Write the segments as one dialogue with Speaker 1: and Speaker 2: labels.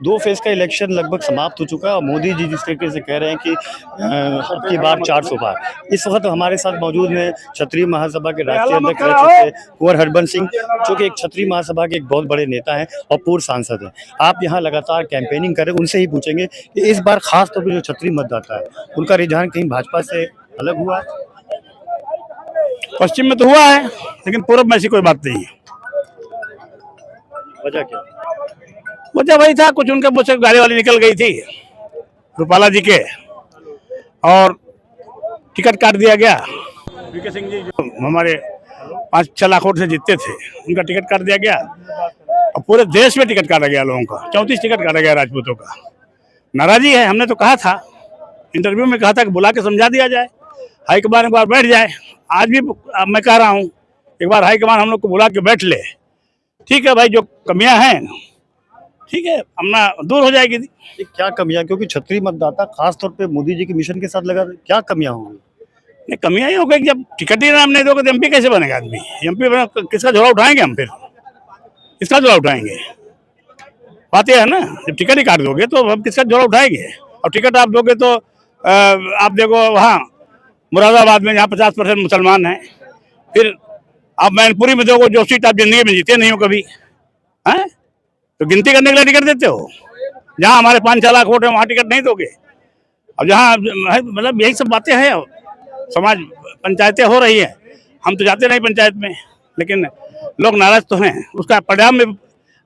Speaker 1: दो फेज का इलेक्शन लगभग समाप्त हो चुका है और मोदी जी जिस तरीके से कह रहे हैं कि अब की बार 400 पार। इस वक्त हमारे साथ मौजूद हैं क्षत्रिय महासभा के राष्ट्रीय अध्यक्ष रह चुके कुंवर हरबंस सिंह, जो कि एक क्षत्रिय महासभा के एक बहुत बड़े नेता हैं और पूर्व सांसद हैं। आप यहाँ लगातार कैंपेनिंग करें, उनसे ही पूछेंगे कि इस बार खास तौर पर जो क्षत्रिय मतदाता है उनका रुझान कहीं भाजपा से अलग हुआ है?
Speaker 2: पश्चिम में तो हुआ है, लेकिन पूर्व में ऐसी कोई बात नहीं है।
Speaker 1: वजह क्या?
Speaker 2: वजह वही था, कुछ उनके मुझसे गाड़ी वाली निकल गई थी रूपाला जी के, और टिकट काट दिया गया। वीके सिंह जी जो हमारे 5-6 लाख वोट से जीतते थे, उनका टिकट काट दिया गया और पूरे देश में टिकट काटा गया लोगों का। 34 टिकट काटा गया राजपूतों का। नाराजी है। हमने तो कहा था, इंटरव्यू में कहा था कि बुला के समझा दिया जाए, हाईकमान एक बार बैठ जाए। आज भी मैं कह रहा हूँ, एक बार हाईकमान हम लोग को बुला के बैठ ले। ठीक है भाई, जो कमियां हैं ठीक है, अपना दूर हो जाएगी।
Speaker 1: क्या कमियां? क्योंकि क्षत्रिय मतदाता खास तौर पे मोदी जी के मिशन के साथ लगा, क्या कमियां होंगी?
Speaker 2: नहीं, कमियां ही हो गई। जब टिकट ही नाम नहीं दोगे तो एमपी कैसे बनेगा आदमी? एमपी किसका झोला उठाएंगे हम? फिर किसका झोला उठाएंगे? बात यह है ना, जब टिकट ही काट दोगे तो हम किसका झोला उठाएंगे? और टिकट आप दोगे तो आप देखो वहाँ मुरादाबाद में, जहाँ 50% मुसलमान हैं, फिर आप मैनपुरी में देखो, जो सीट आप जिंदगी में जीते नहीं हो कभी, हैं? तो गिनती करने के लिए टिकट देते हो? जहाँ हमारे 5-6 लाख वोट है वहाँ टिकट नहीं दोगे? अब जहाँ मतलब यही सब बातें हैं। समाज पंचायतें हो रही है, हम तो जाते नहीं पंचायत में, लेकिन लोग नाराज तो हैं। उसका परिणाम में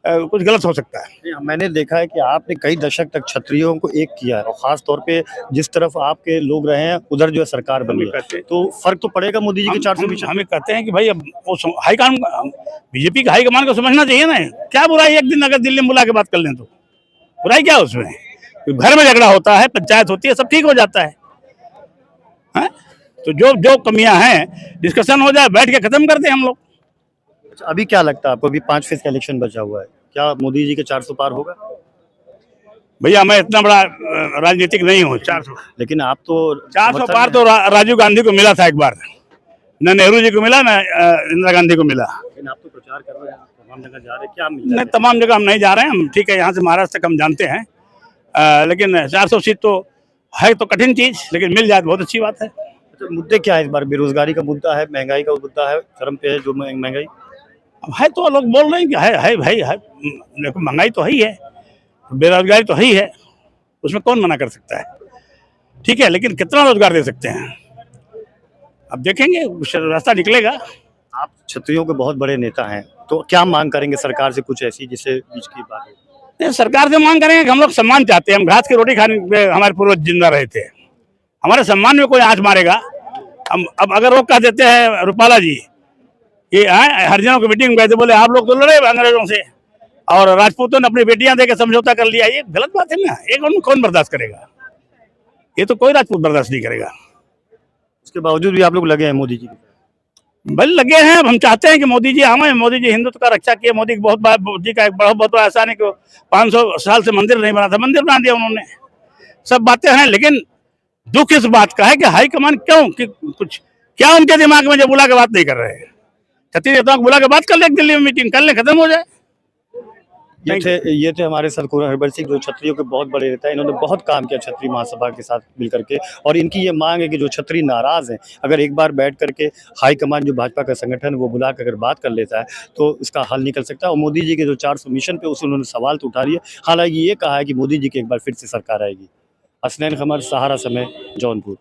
Speaker 2: कुछ गलत हो सकता है।
Speaker 1: मैंने देखा है कि आपने कई दशक तक क्षत्रियों को एक किया है और खास तौर पे जिस तरफ आपके लोग रहे हैं उधर जो है सरकार बनी है, तो फर्क तो पड़ेगा मोदी जी के 400 मिशन।
Speaker 2: हमें कहते हैं कि भाई अब वो हाईकमान, बीजेपी के हाईकमान को समझना चाहिए ना। क्या बुराई, एक दिन अगर दिल्ली में बुला के बात कर लें तो बुराई क्या उसमें? घर में झगड़ा होता है, पंचायत होती है, सब ठीक हो जाता है। तो जो कमियां हैं डिस्कशन हो जाए, बैठ के खत्म करते हैं हम लोग।
Speaker 1: अभी क्या लगता है आपको? अभी 5 फेज का इलेक्शन बचा हुआ है, क्या मोदी जी के 400 पार होगा?
Speaker 2: भैया मैं इतना बड़ा राजनीतिक नहीं हूँ। 400,
Speaker 1: लेकिन आप तो
Speaker 2: 400 पार तो राजीव गांधी को मिला था एक बार, न नेहरू जी को मिला, न इंदिरा गांधी को मिला।
Speaker 1: लेकिन आप तो प्रचार कर रहे हैं, तमाम जगह जा रहे हैं, क्या मिल?
Speaker 2: नहीं, तमाम जगह हम नहीं जा रहे हैं। हम ठीक है, यहाँ से महाराष्ट्र तक हम जानते हैं, लेकिन 400 सीट तो है तो कठिन चीज, लेकिन मिल जाए तो बहुत अच्छी बात है।
Speaker 1: तो मुद्दे क्या है इस बार? बेरोजगारी का मुद्दा है, महंगाई का मुद्दा है, चरम पे है जो महंगाई
Speaker 2: है। तो लोग बोल रहे हैं कि है भाई है, देखो महंगाई तो ही है, बेरोजगारी तो ही है, उसमें कौन मना कर सकता है? ठीक है, लेकिन कितना रोजगार दे सकते हैं अब देखेंगे, रास्ता निकलेगा।
Speaker 1: आप क्षत्रियों के बहुत बड़े नेता हैं, तो क्या मांग करेंगे सरकार से, कुछ ऐसी जिससे बीच की बात
Speaker 2: नहीं, सरकार से मांग करेंगे कि हम लोग सम्मान चाहते हैं। हम घास की रोटी खाने पे हमारे पूर्वज जिंदा रहे थे, हमारे सम्मान में कोई आंच मारेगा हम? अब अगर वो कह देते हैं रूपाला जी कि हरिजनों की मीटिंग में गए थे, बोले आप लोग तो लड़े अंग्रेजों से और राजपूतों ने अपनी बेटियां देकर समझौता कर लिया, ये गलत बात है ना। ये कौन बर्दाश्त करेगा? ये तो कोई राजपूत बर्दाश्त नहीं करेगा।
Speaker 1: उसके बावजूद भी आप लोग लगे हैं मोदी जी
Speaker 2: बल लगे हैं। हम चाहते हैं कि मोदी जी हमें, मोदी जी हिंदुत्व का रक्षा किए। मोदी जी का एक बहुत बड़ा एहसान है कि 500 साल से मंदिर नहीं बना था, मंदिर बना दिया उन्होंने। सब बातें हैं, लेकिन दुख इस बात का है कि हाईकमान क्यों कि कुछ क्या उनके दिमाग में जो बुला के बात नहीं कर रहे हैं। छत्तीस नेताओं को बुला के बात कर ले, दिल्ली में मीटिंग कर ले, खत्म हो जाए।
Speaker 1: ये थे हमारे साथ कुंवर हरबंस सिंह, जो क्षत्रियों के बहुत बड़े नेता हैं। इन्होंने बहुत काम किया क्षत्रिय महासभा के साथ मिलकर के, और इनकी ये मांग है कि जो क्षत्रिय नाराज हैं, अगर एक बार बैठ करके हाईकमान जो भाजपा का संगठन है वो बुला कर अगर बात कर लेता है तो इसका हल निकल सकता है। और मोदी जी के जो 400 मिशन पे उसे उन्होंने सवाल तो उठा लिया। हालांकि ये कहा है कि मोदी जी की एक बार फिर से सरकार आएगी। हसनैन कमर, सहारा समय, जौनपुर।